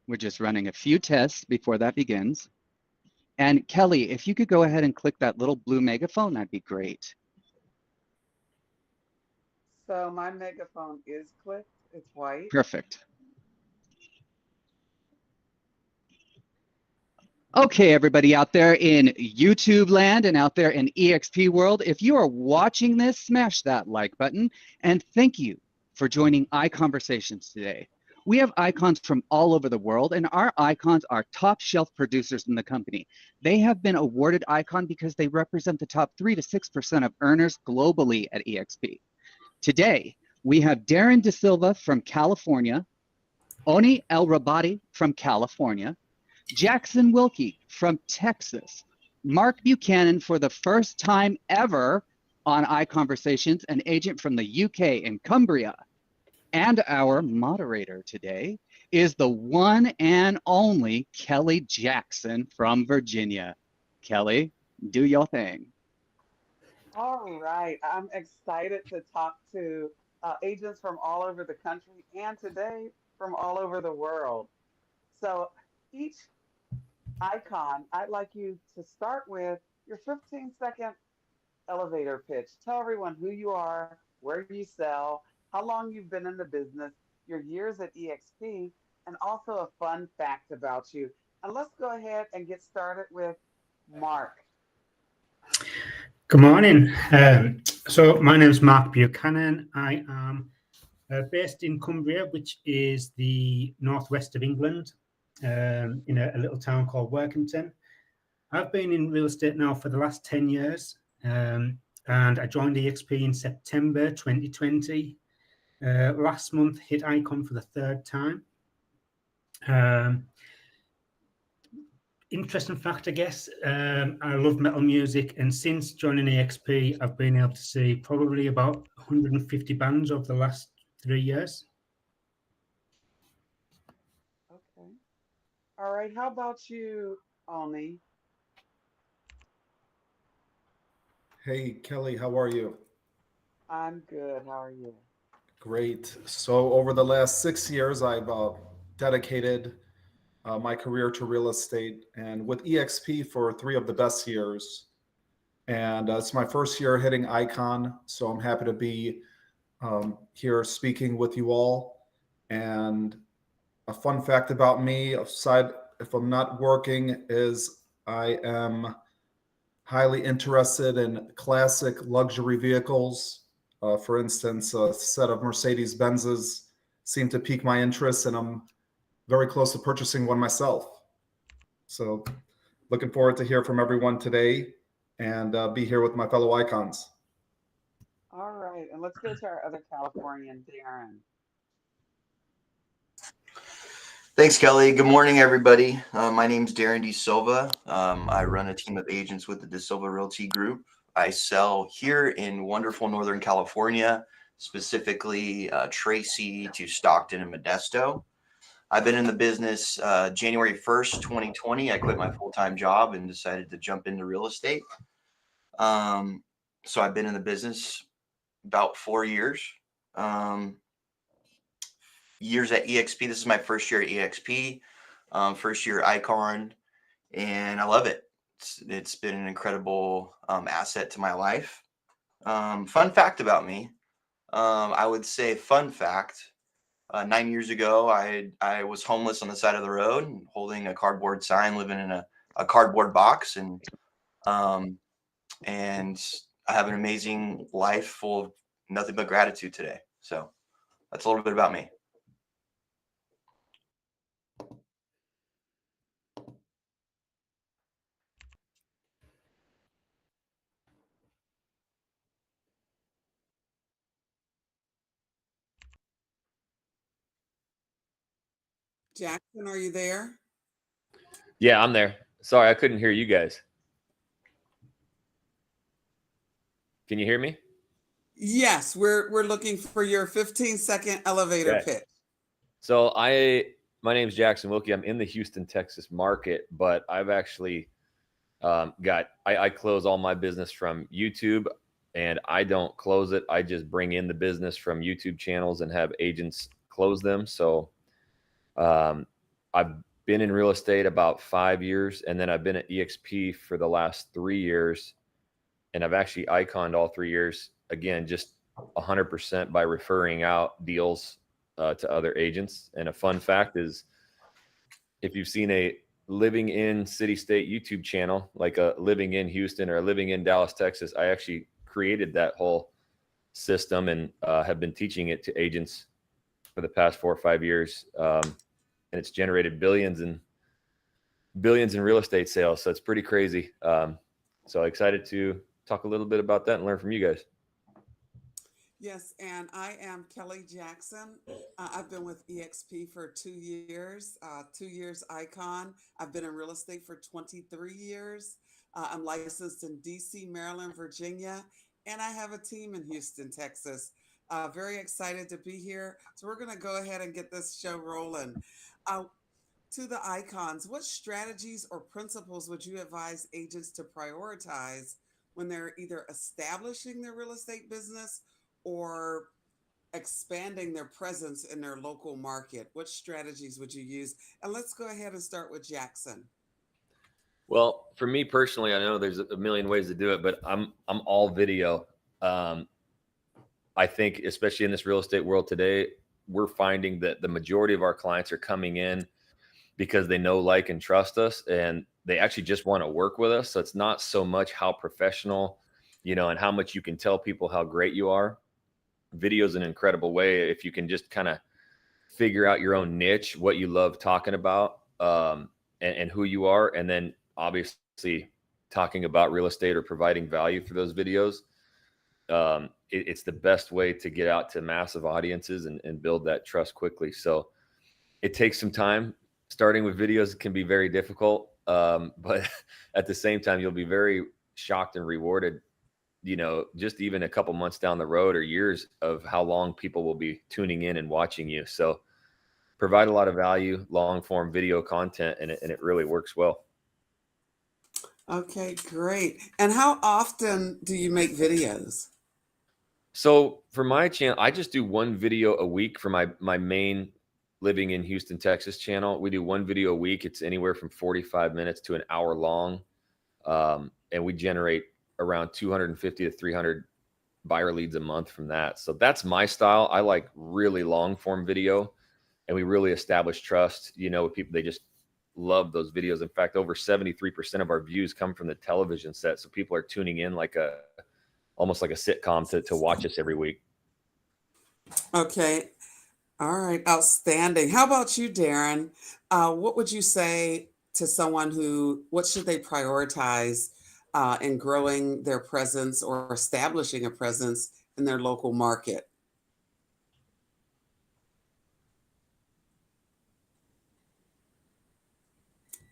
We're just running a few tests before that begins. And Kelly, if you could go ahead and click that little blue megaphone, that'd be great. So my megaphone is clicked. It's white. Perfect. Okay, everybody out there in YouTube land and out there in EXP world, if you are watching this, smash that like button. And thank you for joining ICONversations today. We have icons from all over the world, and our icons are top shelf producers in the company. They have been awarded icon because they represent the top 3 to 6% of earners globally at EXP. Today, we have Darren D Silva from California, Onie El Rabati from California, Jackson Wilkie from Texas, Mark Buchanan for the first time ever on iConversations, an agent from the UK in Cumbria. And our moderator today is the one and only Kelly Jackson from Virginia. Kelly, do your thing. All right. I'm excited to talk to agents from all over the country and today from all over the world. So each icon, I'd like you to start with your 15-second elevator pitch. Tell everyone who you are, where you sell, how long you've been in the business, your years at EXP, and also a fun fact about you. And let's go ahead and get started with Mark. Good morning. So my name is Mark Buchanan. I am based in Cumbria, which is the northwest of England, in a little town called Workington. I've been in real estate now for the last 10 years, and I joined EXP in September 2020. Last month, hit Icon for the third time. Interesting fact, I guess, I love metal music, and since joining EXP, I've been able to see probably about 150 bands over the last 3 years. Okay. All right. How about you, Onie? Hey, Kelly, how are you? I'm good. How are you? Great. So, over the last 6 years, I've dedicated my career to real estate and with EXP for 3 of the best years. And it's my first year hitting Icon. So, I'm happy to be here speaking with you all. And a fun fact about me, aside if I'm not working, is I am highly interested in classic luxury vehicles. For instance, a set of Mercedes Benzes seem to pique my interest, and I'm very close to purchasing one myself. So, looking forward to hear from everyone today and be here with my fellow icons. All right. And let's go to our other Californian, Darren. Thanks, Kelly. Good morning, everybody. My name's Darren D Silva. I run a team of agents with the D Silva Realty Group. I sell here in wonderful Northern California, specifically Tracy to Stockton and Modesto. I've been in the business January 1st, 2020. I quit my full-time job and decided to jump into real estate. So I've been in the business about 4 years. Years at EXP. This is my first year at EXP, first year Icon, and I love it. It's been an incredible asset to my life. Fun fact about me, I would say fun fact, 9 years ago, I was homeless on the side of the road, holding a cardboard sign, living in a cardboard box, and I have an amazing life full of nothing but gratitude today. So that's a little bit about me. Jackson, are you there? Yeah, I'm there. Sorry, I couldn't hear you guys. Can you hear me? Yes, we're looking for your 15-second elevator pitch. So my name's Jackson Wilkie. I'm in the Houston, Texas market, but I've actually I close all my business from YouTube, and I don't close it. I just bring in the business from YouTube channels and have agents close them. So I I've been in real estate about 5 years, and then I've been at EXP for the last 3 years, and I've actually iconed all 3 years, again, just 100% by referring out deals to other agents. And a fun fact is, if you've seen a living in city state YouTube channel, like a living in Houston or a living in Dallas, Texas, I actually created that whole system and have been teaching it to agents for the past 4 or 5 years. And it's generated billions in real estate sales. So it's pretty crazy. So excited to talk a little bit about that and learn from you guys. Yes, and I am Kelly Jackson. I've been with EXP for 2 years, 2 years Icon. I've been in real estate for 23 years. I'm licensed in DC, Maryland, Virginia, and I have a team in Houston, Texas. Very excited to be here. So we're going to go ahead and get this show rolling. To the icons, what strategies or principles would you advise agents to prioritize when they're either establishing their real estate business or expanding their presence in their local market? What strategies would you use? And let's go ahead and start with Jackson. Well, for me personally, I know there's a million ways to do it, but I'm all video. I think, especially in this real estate world today, we're finding that the majority of our clients are coming in because they know, like, and trust us, and they actually just want to work with us. So it's not so much how professional, and how much you can tell people how great you are. Video is an incredible way if you can just kind of figure out your own niche, what you love talking about, and who you are, and then obviously talking about real estate or providing value for those videos. It's the best way to get out to massive audiences and build that trust quickly. So it takes some time. Starting with videos can be very difficult, but at the same time, you'll be very shocked and rewarded, just even a couple months down the road or years of how long people will be tuning in and watching you. So provide a lot of value, long form video content, and it really works well. Okay, great. And how often do you make videos? So for my channel, I just do one video a week for my main Living in Houston, Texas channel. We do one video a week. It's anywhere from 45 minutes to an hour long. And we generate around 250 to 300 buyer leads a month from that. So that's my style. I like really long form video, and we really establish trust, with people. They just love those videos. In fact, over 73% of our views come from the television set. So people are tuning in almost like a sitcom to watch us every week. Okay. All right. Outstanding. How about you, Darren? What would you say to someone what should they prioritize in growing their presence or establishing a presence in their local market?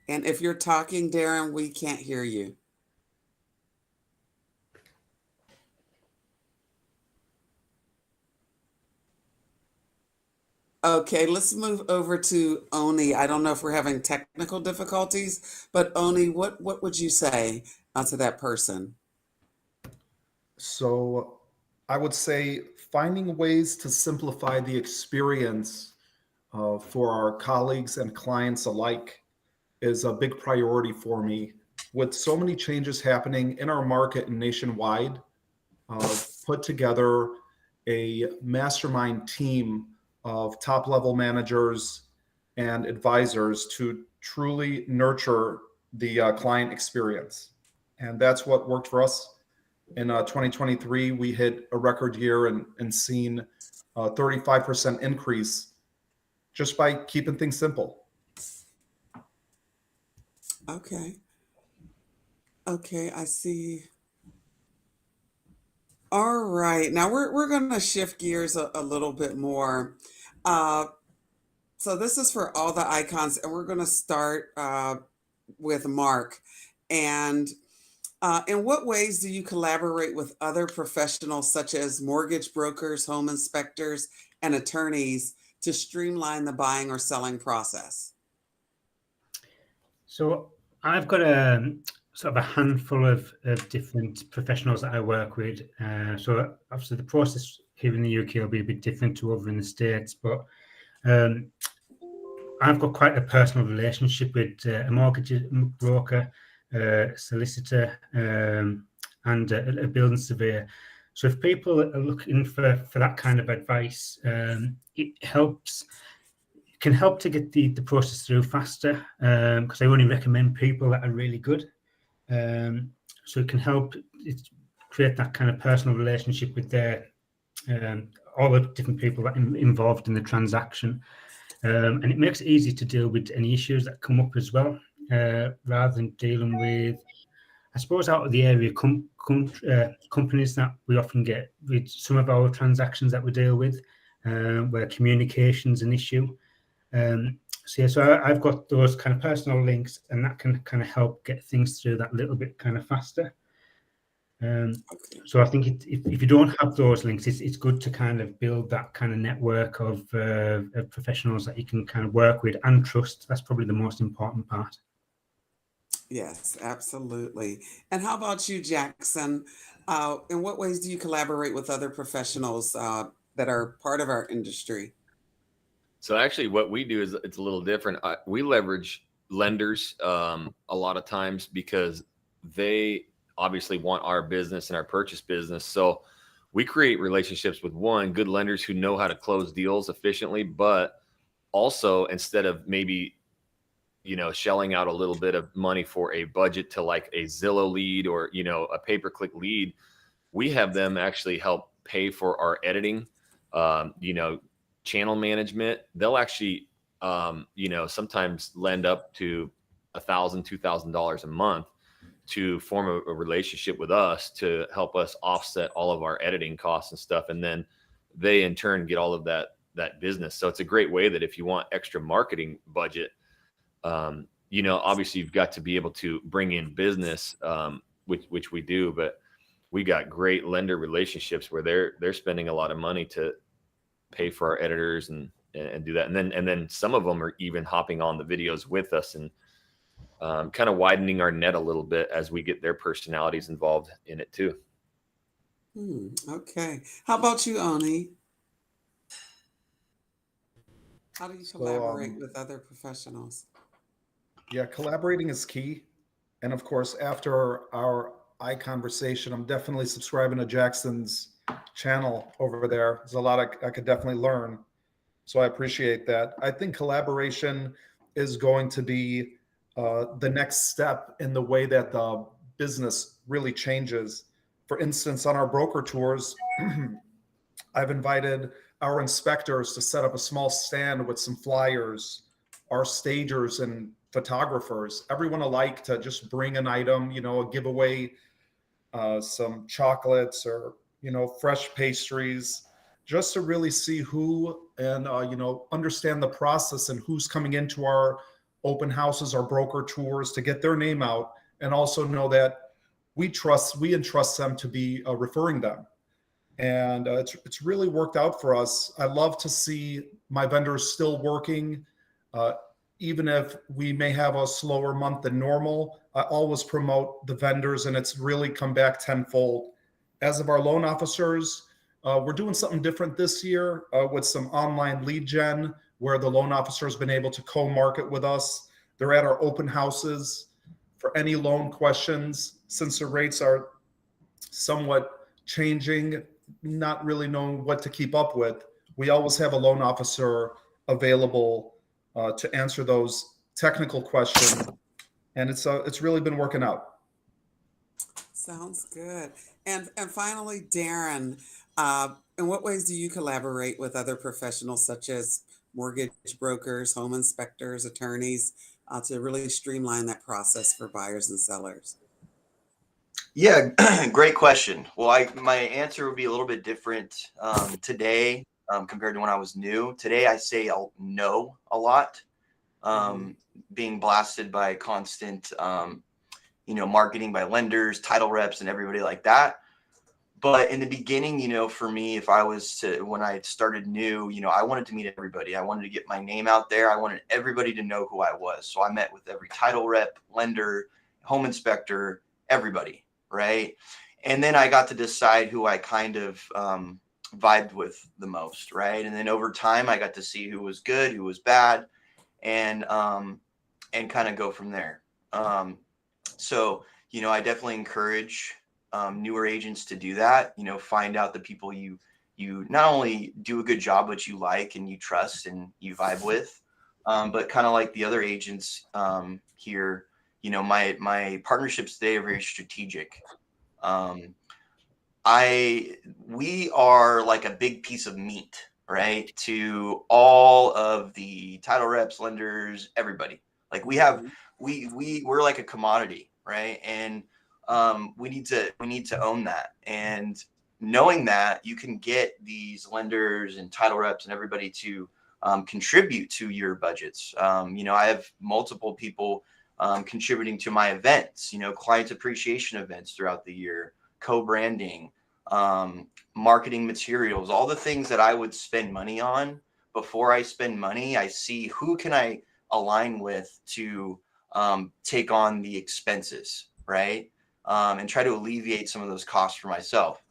And if you're talking, Darren, we can't hear you. Okay, let's move over to Onie. I don't know if we're having technical difficulties, but Onie, what would you say to that person? So I would say finding ways to simplify the experience for our colleagues and clients alike is a big priority for me. With so many changes happening in our market and nationwide, put together a mastermind team of top-level managers and advisors to truly nurture the client experience. And that's what worked for us. In 2023, we hit a record year and seen a 35% increase just by keeping things simple. Okay. Okay, I see. All right. Now we're going to shift gears a little bit more. So this is for all the icons, and we're going to start with Mark. And in what ways do you collaborate with other professionals such as mortgage brokers, home inspectors, and attorneys to streamline the buying or selling process? So I've got a sort of a handful of different professionals that I work with. So obviously the process here in the UK will be a bit different to over in the States, but I've got quite a personal relationship with a mortgage broker, solicitor, and a building surveyor. So if people are looking for that kind of advice, it can help to get the process through faster, because I only recommend people that are really good. So it can help create that kind of personal relationship with their all the different people that are involved in the transaction. And it makes it easy to deal with any issues that come up as well, rather than dealing with, I suppose, out of the area companies that we often get with some of our transactions that we deal with, where communication's an issue. So I've got those kind of personal links, and that can kind of help get things through that little bit kind of faster. So I think if you don't have those links, it's good to kind of build that kind of network of professionals that you can kind of work with and trust. That's probably the most important part. Yes, absolutely. And how about you, Jackson? In what ways do you collaborate with other professionals that are part of our industry? So actually what we do is it's a little different. We leverage lenders a lot of times because they obviously want our business and our purchase business. So we create relationships with good lenders who know how to close deals efficiently, but also instead of maybe, shelling out a little bit of money for a budget to like a Zillow lead or, a pay-per-click lead, we have them actually help pay for our editing, channel management. They'll actually, sometimes lend up to $1,000, $2,000 a month to form a relationship with us to help us offset all of our editing costs and stuff. And then they in turn get all of that business. So it's a great way that if you want extra marketing budget, obviously you've got to be able to bring in business, which we do, but we got great lender relationships where they're spending a lot of money to pay for our editors and do that. And then some of them are even hopping on the videos with us and kind of widening our net a little bit as we get their personalities involved in it too. Okay. How about you, Onie? How do you collaborate with other professionals? Yeah, collaborating is key. And of course, after our iConversation, I'm definitely subscribing to Jackson's channel over there. There's a lot I could definitely learn. So I appreciate that. I think collaboration is going to be the next step in the way that the business really changes. For instance, on our broker tours, I've invited our inspectors to set up a small stand with some flyers, our stagers and photographers, everyone alike, to just bring an item, a giveaway, some chocolates or, fresh pastries, just to really see who and, understand the process and who's coming into our open houses, our broker tours, to get their name out, and also know that we entrust them to be referring them. And it's really worked out for us. I love to see my vendors still working, even if we may have a slower month than normal. I always promote the vendors, and it's really come back tenfold. As of our loan officers, we're doing something different this year with some online lead gen, where the loan officer has been able to co-market with us. They're at our open houses for any loan questions. Since the rates are somewhat changing, not really knowing what to keep up with, we always have a loan officer available to answer those technical questions. And it's really been working out. Sounds good. And finally, Darren, in what ways do you collaborate with other professionals such as mortgage brokers, home inspectors, attorneys, to really streamline that process for buyers and sellers? Yeah, great question. Well, my answer would be a little bit different today compared to when I was new. Today, I say no a lot, being blasted by constant, marketing by lenders, title reps, and everybody like that. But in the beginning, for me, when I started new, I wanted to meet everybody. I wanted to get my name out there. I wanted everybody to know who I was. So I met with every title rep, lender, home inspector, everybody, right? And then I got to decide who I kind of vibed with the most, right? And then over time, I got to see who was good, who was bad. and kind of go from there. So, you know, I definitely encourage newer agents to do that. You know, find out the people you not only do a good job, but you like and you trust and you vibe with, but kind of like the other agents here. You know, my partnerships today are very strategic. We are like a big piece of meat, right? To all of the title reps, lenders, everybody. Like we're like a commodity, right? And we need to own that. And knowing that, you can get these lenders and title reps and everybody to contribute to your budgets. You know, I have multiple people contributing to my events, you know, client appreciation events throughout the year, co-branding, marketing materials, all the things that I would spend money on. Before I spend money, I see who can I align with to take on the expenses, right? And try to alleviate some of those costs for myself.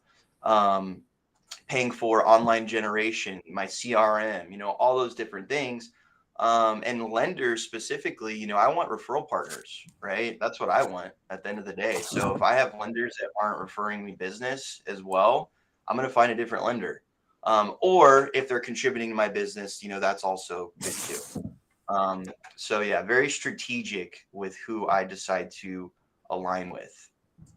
Paying for online generation, my CRM, you know, all those different things. And lenders specifically, you know, I want referral partners, right? That's what I want at the end of the day. So if I have lenders that aren't referring me business as well, I'm going to find a different lender. Or if they're contributing to my business, you know, that's also good too. So yeah, very strategic with who I decide to align with.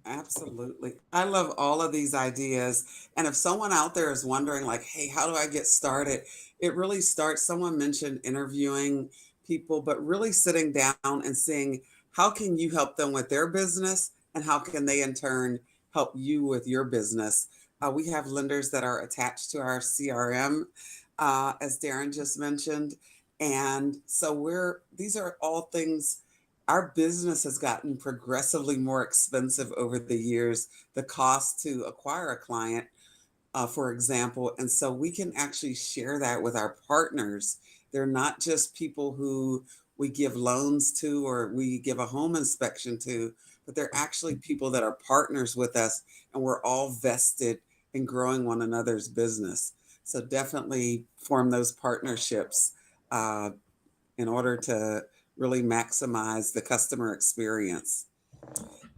Absolutely. I love all of these ideas. And if someone out there is wondering, like, hey, how do I get started? It really starts, someone mentioned interviewing people, but really sitting down and seeing how can you help them with their business and how can they in turn help you with your business. We have lenders that are attached to our CRM, as Darren just mentioned. And so these are all things. Our business has gotten progressively more expensive over the years, the cost to acquire a client, for example. And so we can actually share that with our partners. They're not just people who we give loans to or we give a home inspection to, but they're actually people that are partners with us, and we're all vested in growing one another's business. So definitely form those partnerships in order to really maximize the customer experience.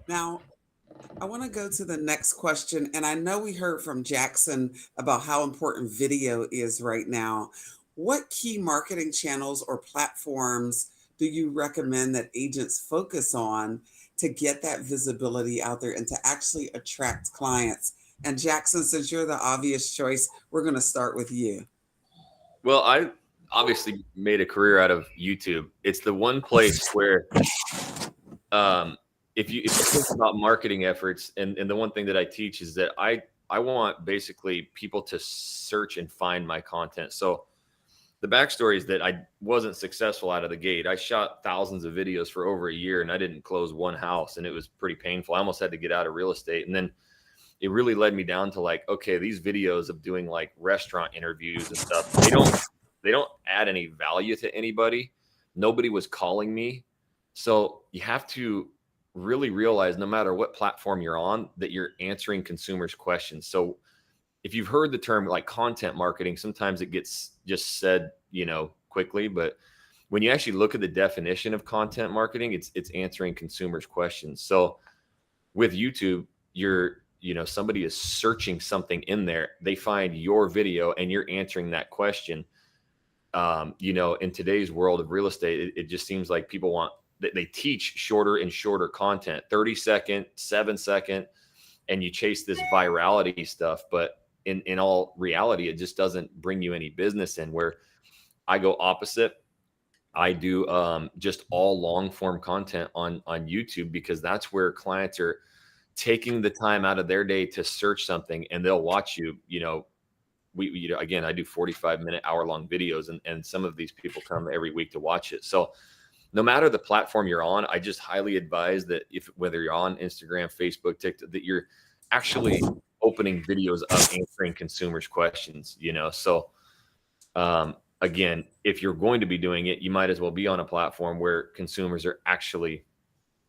Now, I want to go to the next question. And I know we heard from Jackson about how important video is right now. What key marketing channels or platforms do you recommend that agents focus on to get that visibility out there and to actually attract clients? And Jackson, since you're the obvious choice, we're going to start with you. Well, I obviously made a career out of YouTube. It's the one place where if you think about marketing efforts, and the one thing that I teach is that I want basically people to search and find my content. So the backstory is that I wasn't successful out of the gate. I shot thousands of videos for over a year and I didn't close one house, and it was pretty painful. I almost had to get out of real estate. And then it really led me down to like, okay, these videos of doing like restaurant interviews and stuff, they don't add any value to anybody. Nobody was calling me. So you have to really realize, no matter what platform you're on, that you're answering consumers' questions. So if you've heard the term like content marketing, sometimes it gets just said, you know, quickly, but when you actually look at the definition of content marketing, it's answering consumers' questions. So with YouTube, somebody is searching something in there, they find your video and you're answering that question. In today's world of real estate, it just seems like people they teach shorter and shorter content, 30-second, 7-second, and you chase this virality stuff. But in all reality, it just doesn't bring you any business in. Where I go opposite, I do just all long form content on YouTube, because that's where clients are taking the time out of their day to search something, and they'll watch you. Again, I do 45-minute, hour-long videos, and some of these people come every week to watch it. So no matter the platform you're on, I just highly advise that whether you're on Instagram, Facebook, TikTok, that you're actually opening videos of answering consumers' questions, So again, if you're going to be doing it, you might as well be on a platform where consumers are actually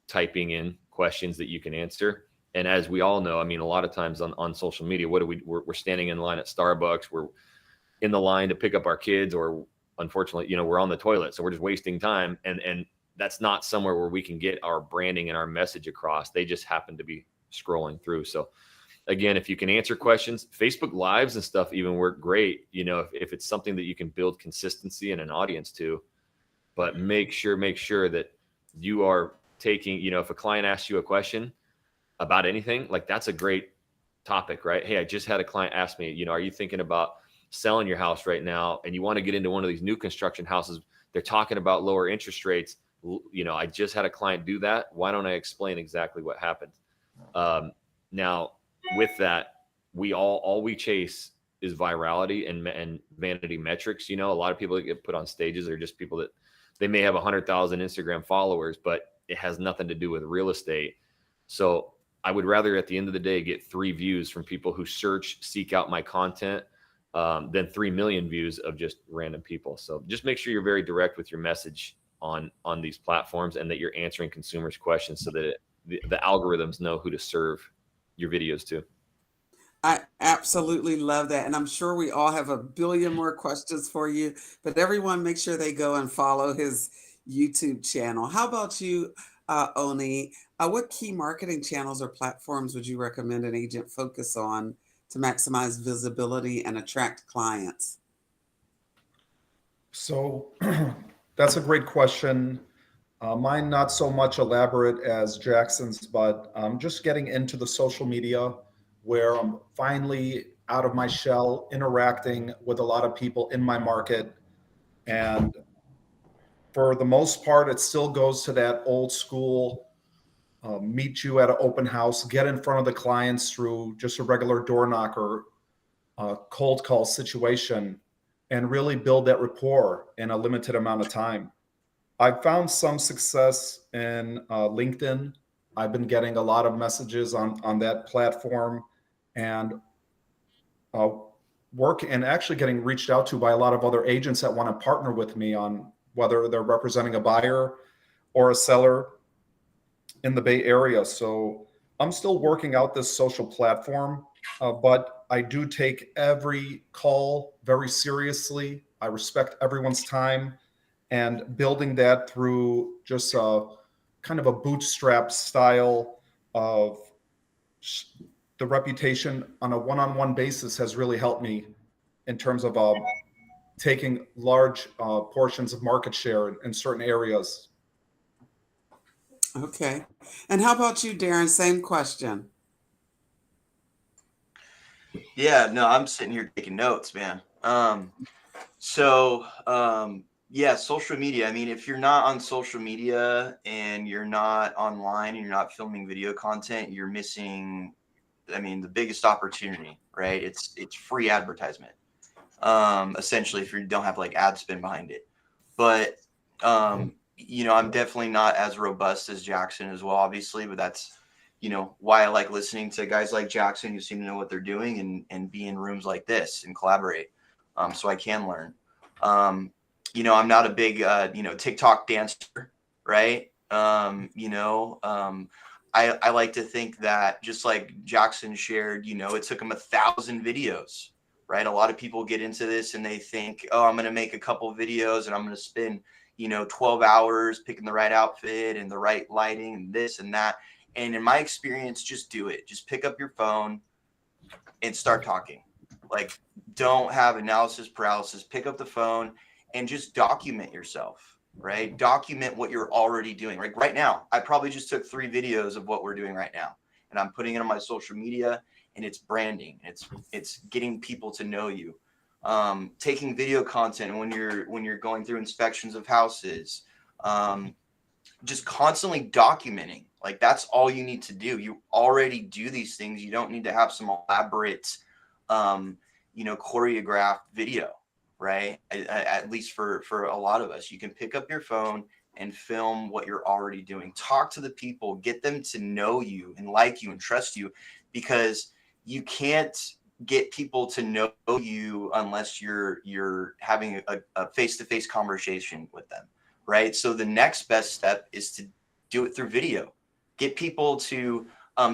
typing in questions that you can answer. And as we all know, I mean, a lot of times on social media, we're standing in line at Starbucks, we're in the line to pick up our kids, or unfortunately, you know, we're on the toilet, so we're just wasting time. And that's not somewhere where we can get our branding and our message across. They just happen to be scrolling through. So again, if you can answer questions, Facebook Lives and stuff even work great, you know, if it's something that you can build consistency and an audience to. But make sure that you are taking, you know, if a client asks you a question about anything, like that's a great topic, right? Hey, I just had a client ask me, you know, are you thinking about selling your house right now and you want to get into one of these new construction houses? They're talking about lower interest rates. You know, I just had a client do that. Why don't I explain exactly what happened? Now, with that, all we chase is virality and vanity metrics. You know, a lot of people that get put on stages are just people that they may have 100,000 Instagram followers, but it has nothing to do with real estate. So I would rather at the end of the day get 3 views from people who seek out my content than 3 million views of just random people. So just make sure you're very direct with your message on these platforms and that you're answering consumers' questions so that the algorithms know who to serve your videos to. I absolutely love that. And I'm sure we all have a billion more questions for you, but everyone make sure they go and follow his YouTube channel. How about you, Onie? What key marketing channels or platforms would you recommend an agent focus on to maximize visibility and attract clients? So that's a great question. Mine not so much elaborate as Jackson's, but just getting into the social media where I'm finally out of my shell, interacting with a lot of people in my market. And for the most part, it still goes to that old school, meet you at an open house, get in front of the clients through just a regular door knocker, cold call situation, and really build that rapport in a limited amount of time. I've found some success in LinkedIn. I've been getting a lot of messages on that platform and work and actually getting reached out to by a lot of other agents that want to partner with me on whether they're representing a buyer or a seller in the Bay Area. So I'm still working out this social platform, but I do take every call very seriously. I respect everyone's time, and building that through just kind of a bootstrap style of the reputation on a one-on-one basis has really helped me in terms of taking large portions of market share in certain areas. Okay. And how about you, Darren? Same question. Yeah, no, I'm sitting here taking notes, man. Yeah, social media. I mean, if you're not on social media and you're not online and you're not filming video content, you're missing, I mean, the biggest opportunity, right? It's free advertisement. Essentially, if you don't have like ad spend behind it. But you know, I'm definitely not as robust as Jackson as well, obviously, but that's, you know, why I like listening to guys like Jackson who seem to know what they're doing and be in rooms like this and collaborate. So I can learn. You know, I'm not a big, you know, TikTok dancer, right? I like to think that just like Jackson shared, you know, it took him 1,000 videos, right? A lot of people get into this and they think, oh, I'm going to make a couple videos and I'm going to spend, you know, 12 hours picking the right outfit and the right lighting and this and that. And in my experience, just do it. Just pick up your phone and start talking. Like, don't have analysis paralysis. Pick up the phone and just document yourself, right? Document what you're already doing. Like right now, I probably just took 3 videos of what we're doing right now, and I'm putting it on my social media, and it's branding. It's getting people to know you. Taking video content when you're going through inspections of houses, just constantly documenting. Like that's all you need to do. You already do these things. You don't need to have some elaborate, you know, choreographed video, right? At least for a lot of us, you can pick up your phone and film what you're already doing. Talk to the people, get them to know you and like you and trust you, because you can't get people to know you unless you're having a face-to-face conversation with them, right? So the next best step is to do it through video. Get people to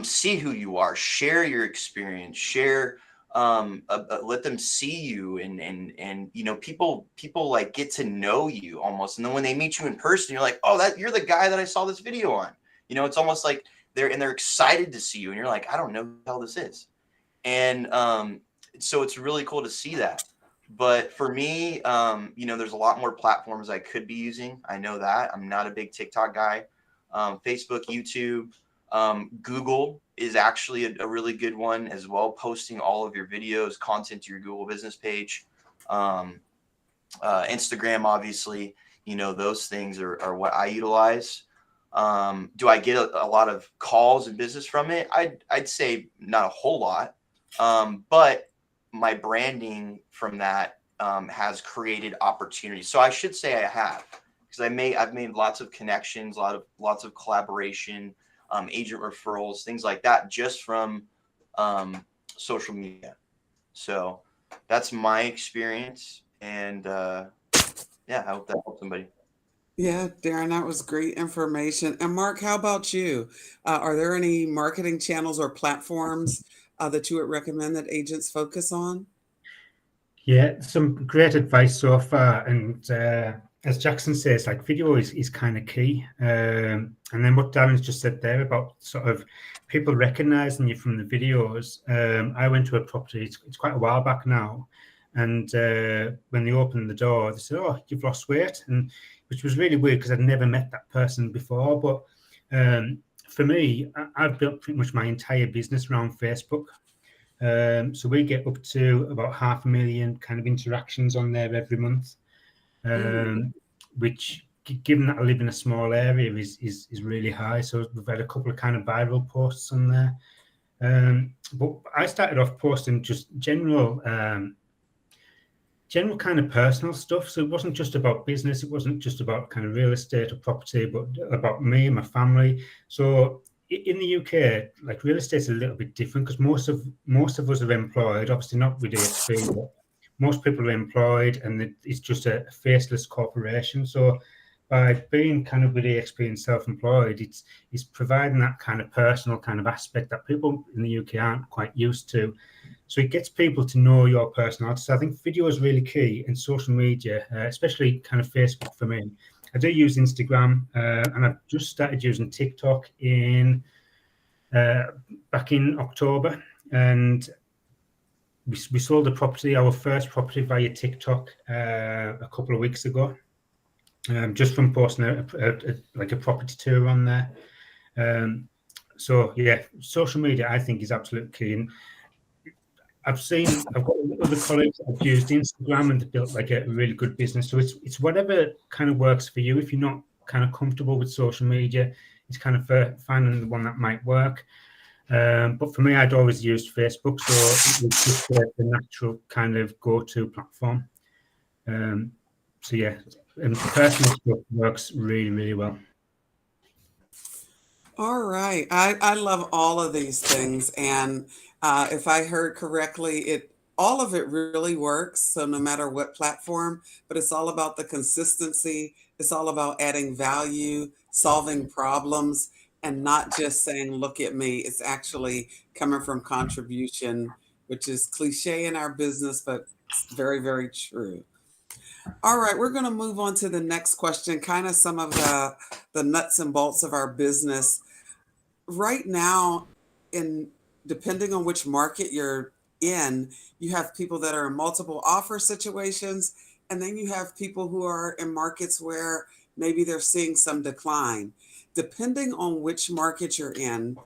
see who you are, share your experience, share let them see you, and you know, people like get to know you almost, and then when they meet you in person, you're like, oh, that you're the guy that I saw this video on. You know, it's almost like they're excited to see you, and you're like, I don't know who the hell this is. And so it's really cool to see that. But for me, you know, there's a lot more platforms I could be using. I know that I'm not a big TikTok guy. Facebook, YouTube, Google is actually a really good one as well. Posting all of your videos, content to your Google business page. Instagram, obviously, you know, those things are what I utilize. Do I get a lot of calls and business from it? I'd say not a whole lot. But my branding from that has created opportunities. So I should say I have, because I've made lots of connections, lots of collaboration, agent referrals, things like that, just from social media. So that's my experience, and yeah, I hope that helps somebody. Yeah, Darren, that was great information. And Mark, how about you? Are there any marketing channels or platforms that you would recommend that agents focus on? Yeah, some great advice so far. And as Jackson says, like video is kind of key. And then what Darren's just said there about sort of people recognizing you from the videos. I went to a property, it's quite a while back now. And when they opened the door, they said, oh, you've lost weight. And which was really weird because I'd never met that person before. But for me, I've built pretty much my entire business around Facebook. So we get up to about 500,000 kind of interactions on there every month, which, given that I live in a small area, is really high. So we've had a couple of kind of viral posts on there. But I started off posting just general kind of personal stuff. So it wasn't just about business. It wasn't just about kind of real estate or property, but about me and my family. So in the UK, like real estate is a little bit different because most of us are employed, obviously not with EXP, but most people are employed and it's just a faceless corporation. So by being kind of with EXP and self-employed, it's providing that kind of personal kind of aspect that people in the UK aren't quite used to. So it gets people to know your personality. So I think video is really key, and social media, especially kind of Facebook for me. I do use Instagram, and I've just started using TikTok back in October, and we sold our first property via TikTok a couple of weeks ago, just from posting a property tour on there. So yeah, social media I think is absolutely key. And I've got other colleagues that have used Instagram and built like a really good business. So it's whatever kind of works for you. If you're not kind of comfortable with social media, it's kind of finding the one that might work. But for me, I'd always used Facebook, so it was just the natural kind of go-to platform. So yeah, and personal stuff works really, really well. All right. I love all of these things. And if I heard correctly, all of it really works. So no matter what platform, but it's all about the consistency. It's all about adding value, solving problems, and not just saying, look at me. It's actually coming from contribution, which is cliche in our business, but it's very, very true. All right, we're going to move on to the next question, kind of some of the nuts and bolts of our business. Right now, depending on which market you're in, you have people that are in multiple offer situations, and then you have people who are in markets where maybe they're seeing some decline. Depending on which market you're in,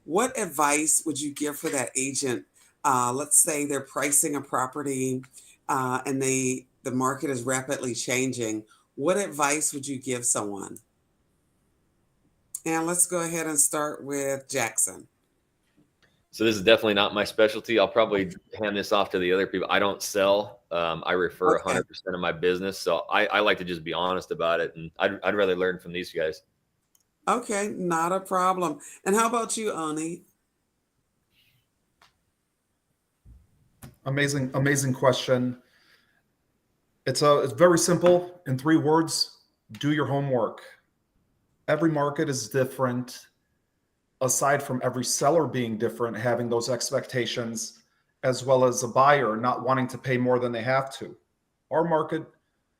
what advice would you give for that agent? Let's say they're pricing a property and the market is rapidly changing. What advice would you give someone? And let's go ahead and start with Jackson. So this is definitely not my specialty. I'll probably hand this off to the other people. I don't sell. I refer 100% of my business. So I like to just be honest about it. And I'd rather learn from these guys. Okay, not a problem. And how about you, Onie? Amazing question. It's very simple. In 3 words, do your homework. Every market is different. Aside from every seller being different, having those expectations, as well as a buyer not wanting to pay more than they have to. Our market,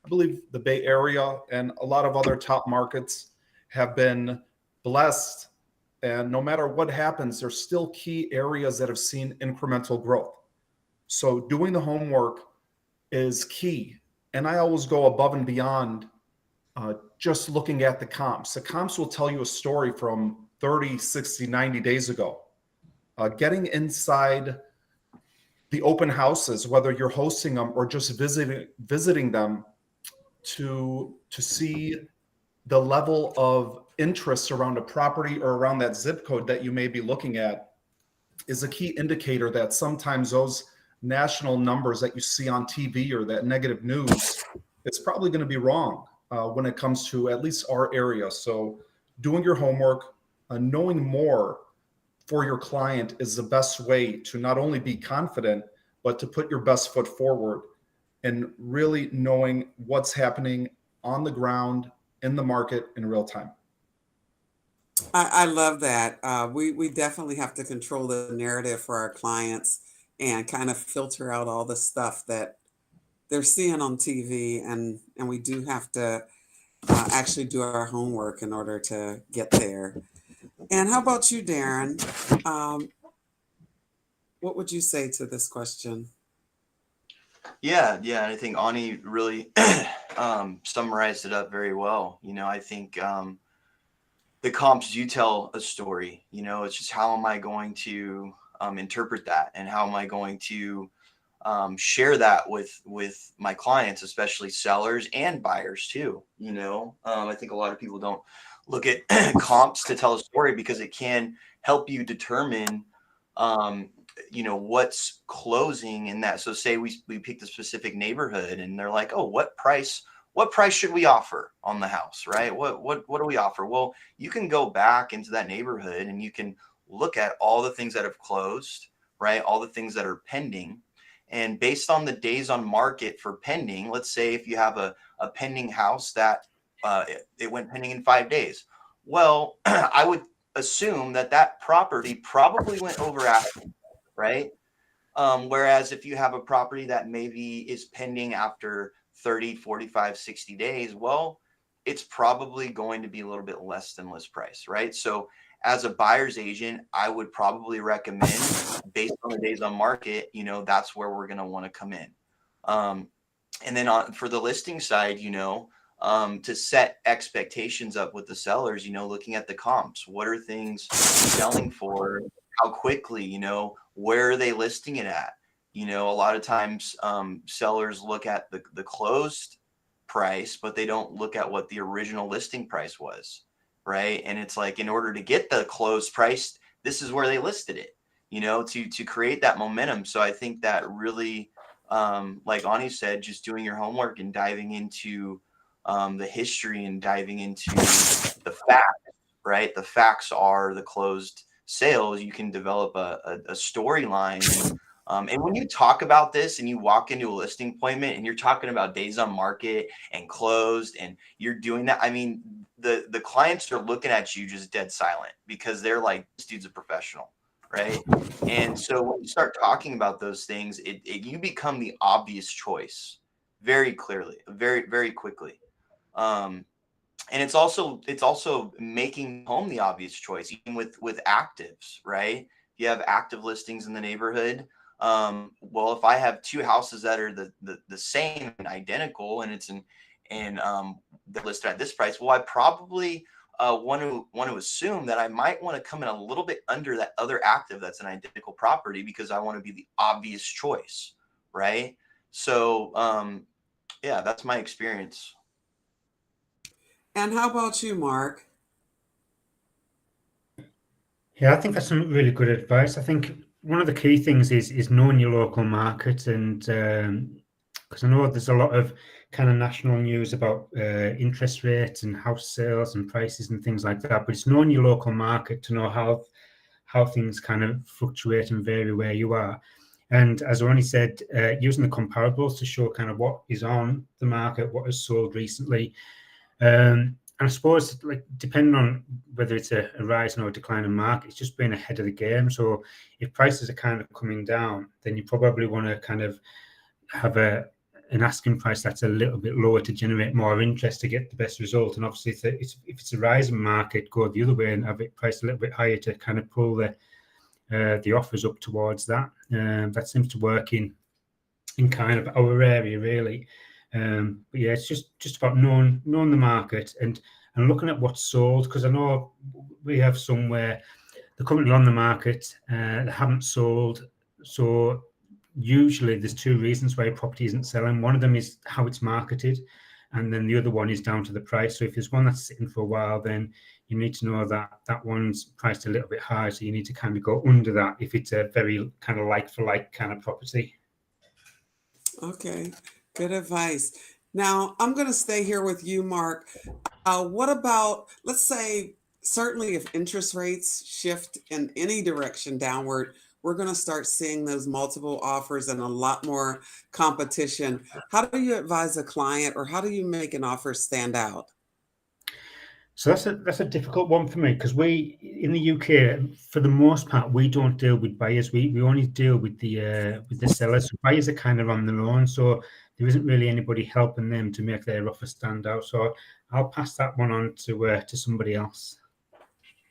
I believe the Bay Area and a lot of other top markets have been blessed. And no matter what happens, there's still key areas that have seen incremental growth. So doing the homework is key. And I always go above and beyond just looking at the comps. The comps will tell you a story from 30, 60, 90 days ago. Getting inside the open houses, whether you're hosting them or just visiting them to see the level of interest around a property or around that zip code that you may be looking at, is a key indicator that sometimes those national numbers that you see on TV or that negative news, it's probably going to be wrong when it comes to at least our area. So doing your homework, knowing more for your client is the best way to not only be confident, but to put your best foot forward and really knowing what's happening on the ground in the market in real time. I love that. We definitely have to control the narrative for our clients and kind of filter out all the stuff that they're seeing on TV. And we do have to actually do our homework in order to get there. And how about you, Darren? What would you say to this question? Yeah, and I think Onie really summarized it up very well. I think the comps do tell a story. It's just how am I going to interpret that, and how am I going to share that with my clients, especially sellers and buyers too. I think a lot of people don't look at comps to tell a story because it can help you determine what's closing in that. So say we picked a specific neighborhood and they're like, oh, what price should we offer on the house, right? What do we offer? Well, you can go back into that neighborhood and you can look at all the things that have closed, right? All the things that are pending. And based on the days on market for pending, let's say if you have a pending house that it went pending in 5 days. Well, I would assume that property probably went over asking, right? Whereas if you have a property that maybe is pending after 30, 45, 60 days, well, it's probably going to be a little bit less than list price, right? So as a buyer's agent, I would probably recommend, based on the days on market, that's where we're going to want to come in. And then for the listing side, to set expectations up with the sellers, looking at the comps, what are things selling for, how quickly, where are they listing it at? A lot of times sellers look at the closed price, but they don't look at what the original listing price was, right? And it's like, in order to get the closed price, this is where they listed it, to create that momentum. So I think that really, like Onie said, just doing your homework and diving into the history and diving into the facts, right? The facts are the closed sales. You can develop a storyline. And when you talk about this and you walk into a listing appointment and you're talking about days on market and closed and you're doing that, I mean, the clients are looking at you just dead silent because they're like, this dude's a professional, right? And so when you start talking about those things, you become the obvious choice very clearly, very, very quickly. And it's also making home the obvious choice, even with actives, right? If you have active listings in the neighborhood, well, if I have two houses that are the same and identical, and they're listed at this price, well, I probably want to assume that I might want to come in a little bit under that other active that's an identical property because I want to be the obvious choice, right? So, yeah, that's my experience. And how about you, Mark? Yeah, I think that's some really good advice. I think one of the key things is knowing your local market, and because I know there's a lot of kind of national news about interest rates and house sales and prices and things like that, but it's knowing your local market to know how things kind of fluctuate and vary where you are. And as Onie said, using the comparables to show kind of what is on the market, what has sold recently. I suppose, like, depending on whether it's a rising or declining market, it's just being ahead of the game. So if prices are kind of coming down, then you probably want to kind of have an asking price that's a little bit lower to generate more interest to get the best result. And obviously, if it's a rising market, go the other way and have it priced a little bit higher to kind of pull the offers up towards that. That seems to work in kind of our area, really. But yeah, it's just about knowing the market and looking at what's sold, because I know we have some where they're currently on the market, they haven't sold. So usually there's two reasons why a property isn't selling. One of them is how it's marketed, and then the other one is down to the price. So if there's one that's sitting for a while, then you need to know that that one's priced a little bit high. So you need to kind of go under that if it's a very kind of like for like kind of property. Okay, good advice. Now, I'm going to stay here with you, Mark. What about, let's say, certainly if interest rates shift in any direction downward, we're going to start seeing those multiple offers and a lot more competition. How do you advise a client, or how do you make an offer stand out? So that's a difficult one for me, because we in the UK, for the most part, we don't deal with buyers. We only deal with the sellers. So buyers are kind of on their own, so there isn't really anybody helping them to make their offer stand out. So I'll pass that one on to somebody else.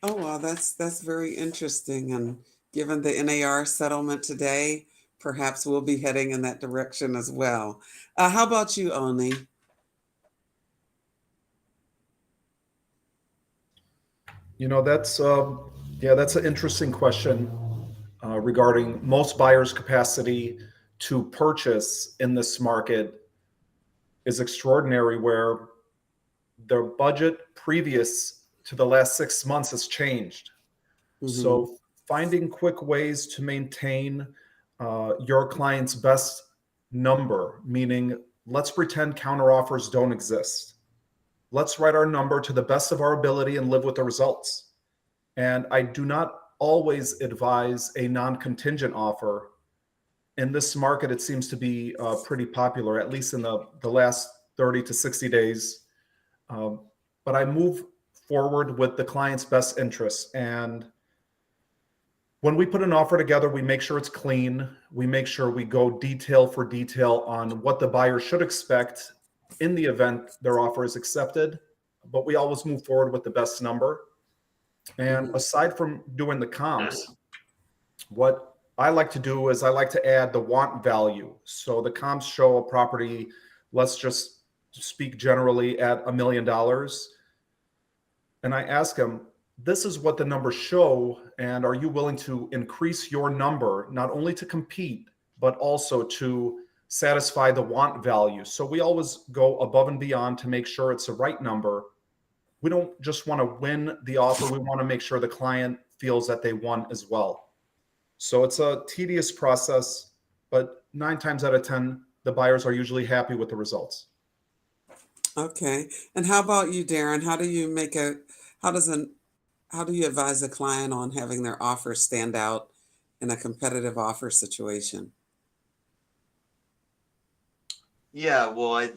Oh, well, that's very interesting. And given the NAR settlement today, perhaps we'll be heading in that direction as well. How about you, Onie? That's that's an interesting question regarding most buyers' capacity to purchase in this market is extraordinary, where their budget previous to the last 6 months has changed. Mhm. So finding quick ways to maintain your client's best number, meaning let's pretend counteroffers don't exist. Let's write our number to the best of our ability and live with the results. And I do not always advise a non-contingent offer. In this market, it seems to be pretty popular, at least in the last 30 to 60 days. But I move forward with the client's best interests. And when we put an offer together, we make sure it's clean. We make sure we go detail for detail on what the buyer should expect in the event their offer is accepted, but we always move forward with the best number. And aside from doing the comps, what I like to do is I like to add the want value. So the comps show a property, let's just speak generally, at $1 million. And I ask them, this is what the numbers show, and are you willing to increase your number, not only to compete, but also to satisfy the want value? So we always go above and beyond to make sure it's the right number. We don't just want to win the offer. We want to make sure the client feels that they won as well. So it's a tedious process, but 9 times out of 10, the buyers are usually happy with the results. Okay. And how about you, Darren? How do you advise a client on having their offer stand out in a competitive offer situation? Yeah, well,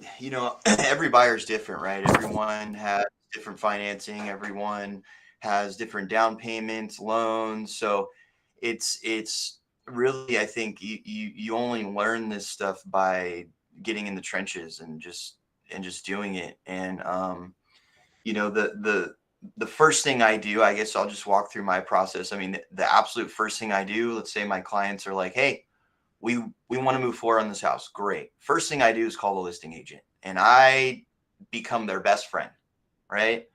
every buyer is different, right? Everyone has different financing. Everyone has different down payments, loans. So it's really, I think you only learn this stuff by getting in the trenches and just doing it. And the first thing I do, I guess I'll just walk through my process. I mean, the absolute first thing I do, let's say my clients are like, hey, we want to move forward on this house. Great. First thing I do is call the listing agent, and I become their best friend, right?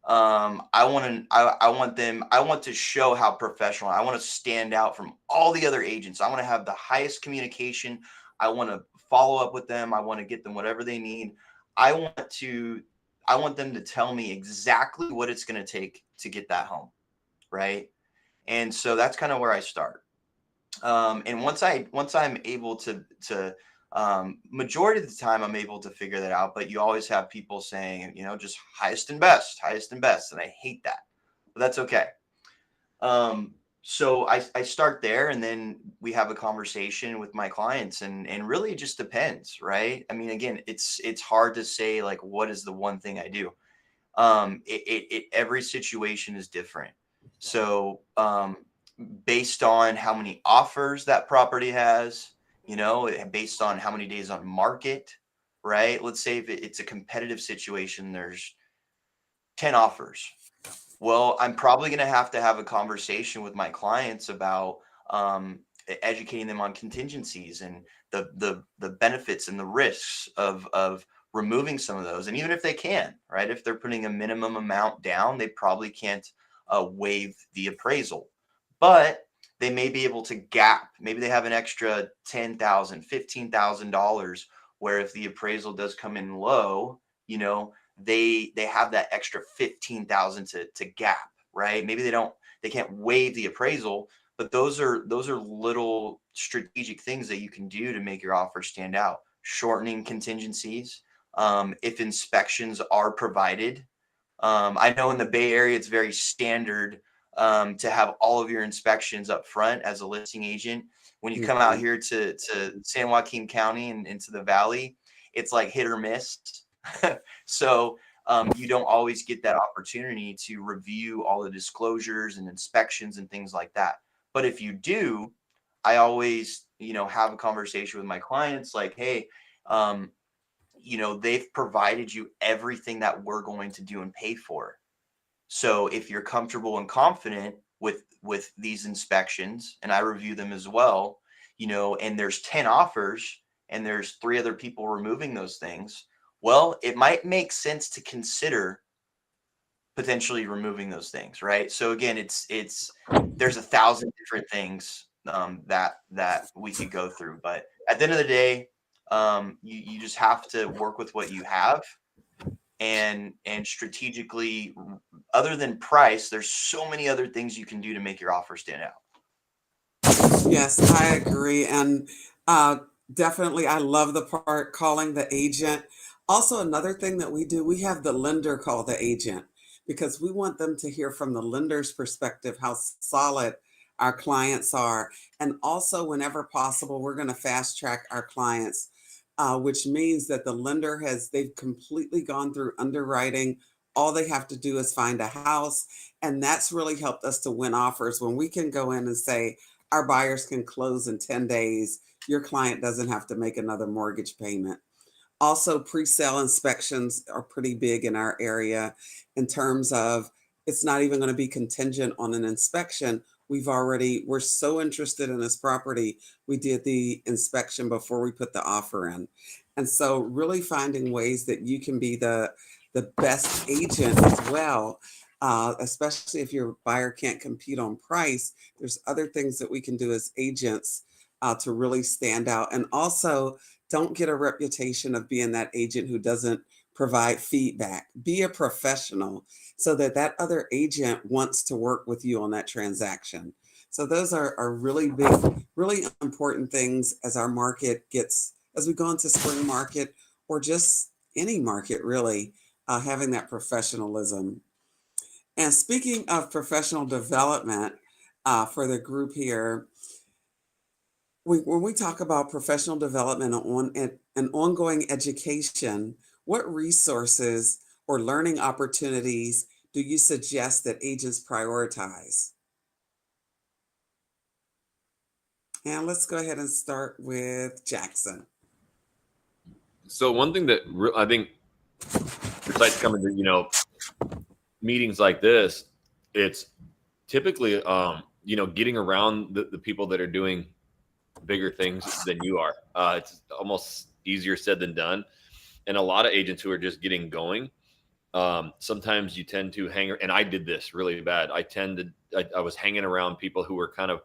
I want to show how professional. I want to stand out from all the other agents. I want to have the highest communication. I want to follow up with them. I want to get them whatever they need. I want them to tell me exactly what it's going to take to get that home, right? And so that's kind of where I start. And once I'm able to majority of the time I'm able to figure that out, but you always have people saying, just highest and best. And I hate that, but that's okay. So I start there, and then we have a conversation with my clients, and really it just depends, right? I mean, again, it's hard to say like, what is the one thing I do? Every situation is different. So based on how many offers that property has, based on how many days on market, right? Let's say if it's a competitive situation, there's 10 offers. Well, I'm probably going to have a conversation with my clients about educating them on contingencies and the benefits and the risks of removing some of those. And even if they can, right, if they're putting a minimum amount down, they probably can't waive the appraisal, but they may be able to gap. Maybe they have an extra $10,000, $15,000, where if the appraisal does come in low, they have that extra 15,000 to gap, right? Maybe they can't waive the appraisal, but those are little strategic things that you can do to make your offer stand out. Shortening contingencies, if inspections are provided. I know in the Bay Area it's very standard to have all of your inspections up front as a listing agent. When you come out here to San Joaquin County and into the Valley, it's like hit or miss. So you don't always get that opportunity to review all the disclosures and inspections and things like that. But if you do, I always, have a conversation with my clients like, hey, they've provided you everything that we're going to do and pay for. So if you're comfortable and confident with these inspections, and I review them as well, and there's 10 offers and there's 3 other people removing those things, well, it might make sense to consider potentially removing those things, right? So again, there's 1,000 different things that we could go through, but at the end of the day, you just have to work with what you have and strategically. Other than price, there's so many other things you can do to make your offer stand out. Yes, I agree. And definitely, I love the part calling the agent. Also, another thing that we do, we have the lender call the agent because we want them to hear from the lender's perspective how solid our clients are. And also, whenever possible, we're going to fast track our clients, which means that the lender they've completely gone through underwriting. All they have to do is find a house. And that's really helped us to win offers when we can go in and say, our buyers can close in 10 days. Your client doesn't have to make another mortgage payment. Also, pre-sale inspections are pretty big in our area in terms of it's not even going to be contingent on an inspection. We're so interested in this property. We did the inspection before we put the offer in. And so really finding ways that you can be the best agent as well, especially if your buyer can't compete on price. There's other things that we can do as agents to really stand out. And also, don't get a reputation of being that agent who doesn't provide feedback. Be a professional so that other agent wants to work with you on that transaction. So those are really big, really important things as our market as we go into spring market or just any market really, having that professionalism. And speaking of professional development for the group here, when we talk about professional development and ongoing education, what resources or learning opportunities do you suggest that agents prioritize? And let's go ahead and start with Jackson. So one thing that I think, besides coming to meetings like this, it's typically getting around the people that are doing bigger things than you are. It's almost easier said than done. And a lot of agents who are just getting going, sometimes you tend to and I did this really bad. I was hanging around people who were kind of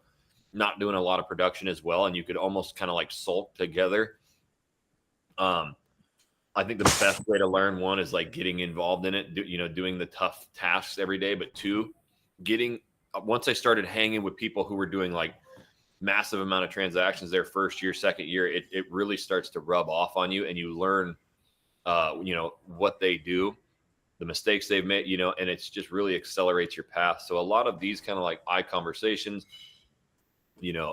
not doing a lot of production as well. And you could almost kind of like sulk together. I think the best way to learn, one, is like getting involved in it, doing the tough tasks every day. But 2, once I started hanging with people who were doing like massive amount of transactions their first year, second year, it really starts to rub off on you, and you learn, what they do, the mistakes they've made, and it's just really accelerates your path. So a lot of these kind of like ICONversations,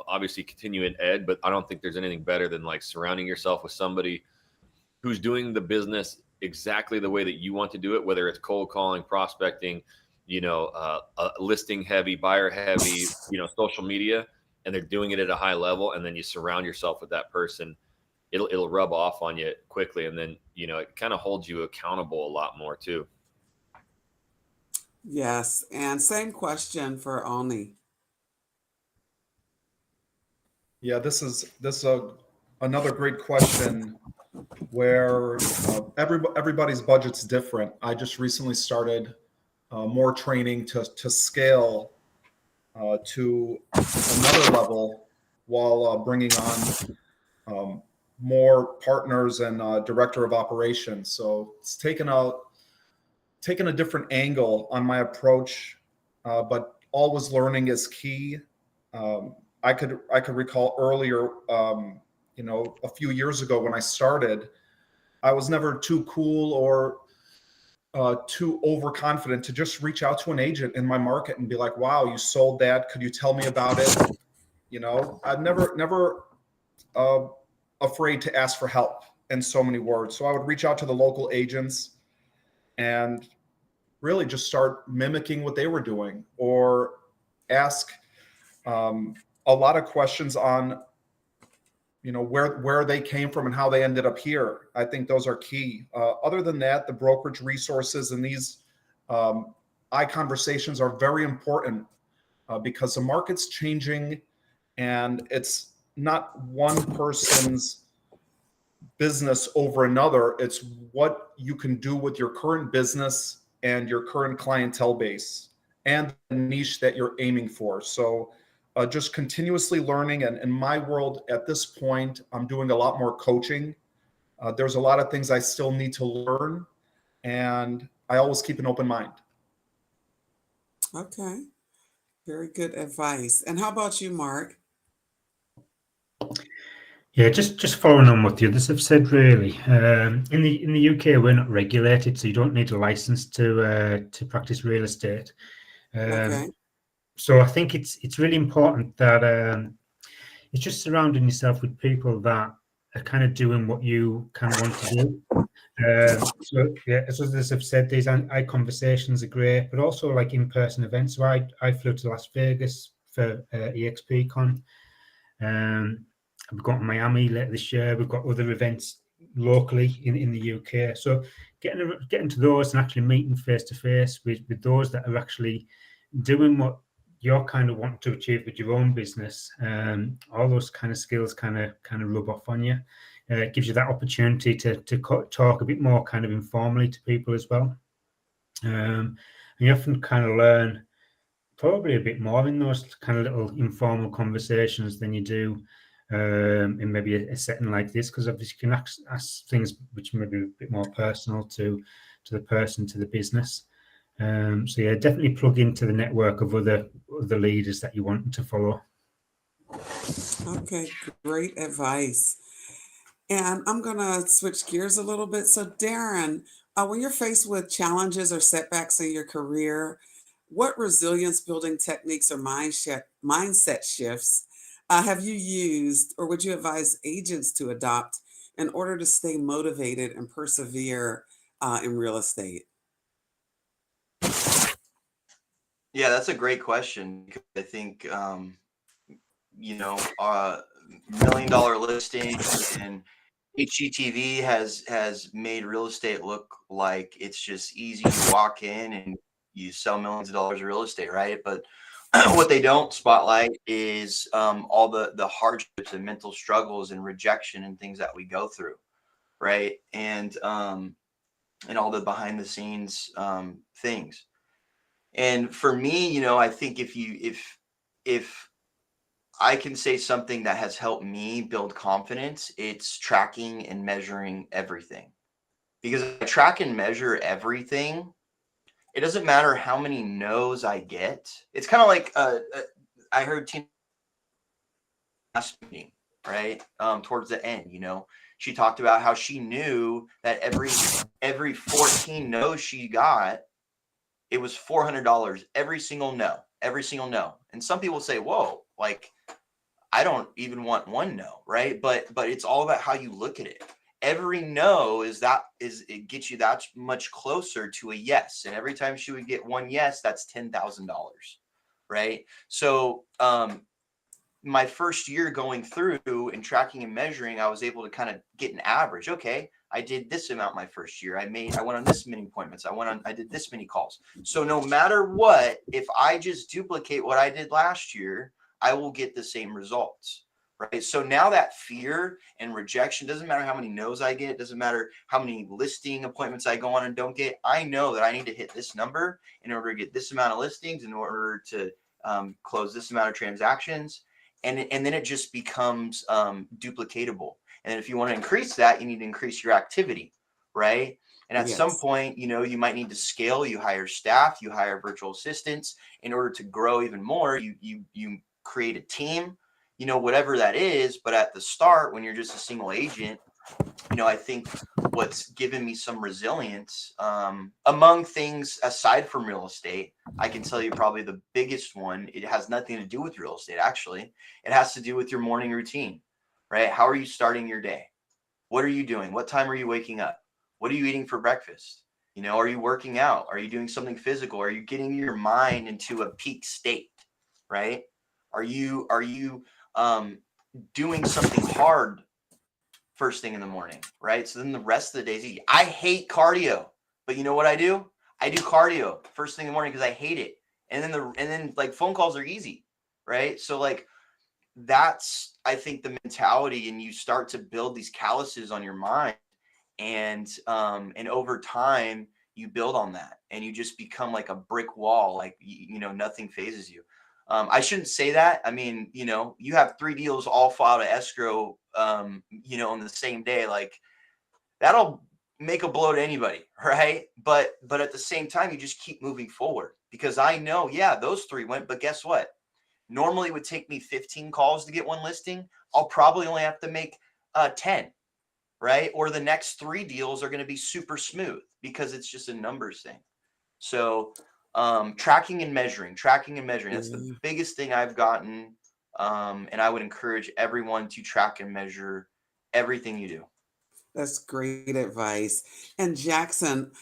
obviously continue in ed, but I don't think there's anything better than like surrounding yourself with somebody who's doing the business exactly the way that you want to do it, whether it's cold calling, prospecting, listing heavy, buyer heavy, social media, and they're doing it at a high level, and then you surround yourself with that person, it'll rub off on you quickly, and then it kind of holds you accountable a lot more too. Yes, and same question for Onie. Yeah, this is another great question where everybody's budget's different. I just recently started more training to scale to another level while bringing on more partners and director of operations. So it's taken a different angle on my approach, but always learning is key. I could recall earlier, a few years ago when I started, I was never too cool or too overconfident to just reach out to an agent in my market and be like, "Wow, you sold that. Could you tell me about it?" I've never afraid to ask for help in so many words. So I would reach out to the local agents and really just start mimicking what they were doing, or ask a lot of questions on where they came from and how they ended up here. I think those are key. Other than that, the brokerage resources and these ICONversations are very important because the market's changing, and it's not one person's business over another. It's what you can do with your current business and your current clientele base and the niche that you're aiming for. So just continuously learning. And in my world at this point, I'm doing a lot more coaching. There's a lot of things I still need to learn, and I always keep an open mind. Okay, very good advice. And how about you, Mark? Yeah, just following on what the others have said, really. In the UK, we're not regulated, so you don't need a license to practice real estate. Okay. So I think it's really important that it's just surrounding yourself with people that are kind of doing what you kind of want to do. So yeah, as others have said, these ICONversations are great, but also like in-person events. So I flew to Las Vegas for EXPCon. We've got Miami later this year. We've got other events locally in the UK. So getting to those and actually meeting face to face with those that are actually doing what you're kind of wanting to achieve with your own business, all those kind of skills kind of rub off on you. It gives you that opportunity to talk a bit more kind of informally to people as well. And you often kind of learn probably a bit more in those kind of little informal conversations than you do in maybe a setting like this, because obviously you can ask things which may be a bit more personal to the person, to the business. So yeah, definitely plug into the network of other leaders that you want to follow. Okay, great advice. And I'm going to switch gears a little bit. So Darren, when you're faced with challenges or setbacks in your career, what resilience building techniques or mindset shifts have you used, or would you advise agents to adopt in order to stay motivated and persevere in real estate? Yeah, that's a great question, because I think, $1 million listings and HGTV has made real estate look like it's just easy to walk in and you sell millions of dollars of real estate, right? But what they don't spotlight is all the hardships and mental struggles and rejection and things that we go through, right? And all the behind the scenes things. And for me, I think if I can say something that has helped me build confidence, it's tracking and measuring everything. Because if I track and measure everything, it doesn't matter how many no's I get. It's kind of like I heard Tina last meeting, right? Towards the end, she talked about how she knew that every 14 no's she got, it was $400 every single no. And some people say, whoa, like I don't even want one no, right? But it's all about how you look at it. every no it gets you that much closer to a yes. And every time she would get one yes, that's $10,000, right? So my first year going through and tracking and measuring, I was able to kind of get an average. Okay, I did this amount my first year. I went on this many appointments. I did this many calls. So no matter what, if I just duplicate what I did last year, I will get the same results. Right. So now that fear and rejection, doesn't matter how many no's I get, doesn't matter how many listing appointments I go on and don't get. I know that I need to hit this number in order to get this amount of listings, in order to close this amount of transactions. And then it just becomes duplicatable. And if you want to increase that, you need to increase your activity. Right. And at some point, you might need to scale. You hire staff, you hire virtual assistants. In order to grow even more, you create a team, whatever that is. But at the start, when you're just a single agent, I think what's given me some resilience, among things aside from real estate, I can tell you probably the biggest one, it has nothing to do with real estate. Actually, it has to do with your morning routine, right? How are you starting your day? What are you doing? What time are you waking up? What are you eating for breakfast? Are you working out? Are you doing something physical? Are you getting your mind into a peak state, right? Are you doing something hard first thing in the morning, right? So then the rest of the days, I hate cardio, but you know what I do? I do cardio first thing in the morning because I hate it. And then like phone calls are easy, right? So like that's, I think, the mentality, and you start to build these calluses on your mind, and over time you build on that, and you just become like a brick wall, like nothing phases you. I shouldn't say that. I mean, you have 3 deals all filed to escrow, on the same day, like that'll make a blow to anybody, right? But at the same time, you just keep moving forward, because I know, yeah, those 3 went, but guess what? Normally it would take me 15 calls to get one listing. I'll probably only have to make 10, right? Or the next 3 deals are going to be super smooth because it's just a numbers thing. So tracking and measuring, that's the biggest thing I've gotten. And I would encourage everyone to track and measure everything you do. That's great advice. And Jackson,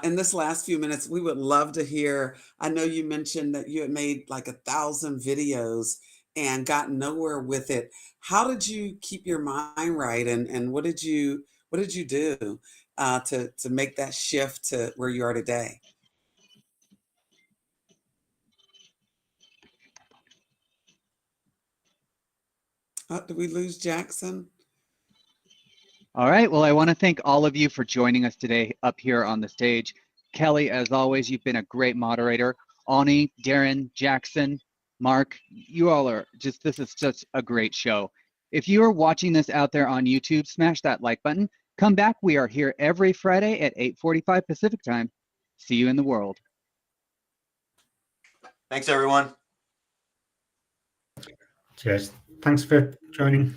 in this last few minutes, we would love to hear. I know you mentioned that you had made like 1,000 videos and got nowhere with it. How did you keep your mind right? And what did you do to make that shift to where you are today? Did we lose Jackson? All right. Well, I want to thank all of you for joining us today up here on the stage. Kelly, as always, you've been a great moderator. Onie, Darren, Jackson, Mark, you all are just, this is such a great show. If you are watching this out there on YouTube, smash that like button. Come back. We are here every Friday at 8:45 Pacific time. See you in the world. Thanks, everyone. Cheers. Thanks for joining.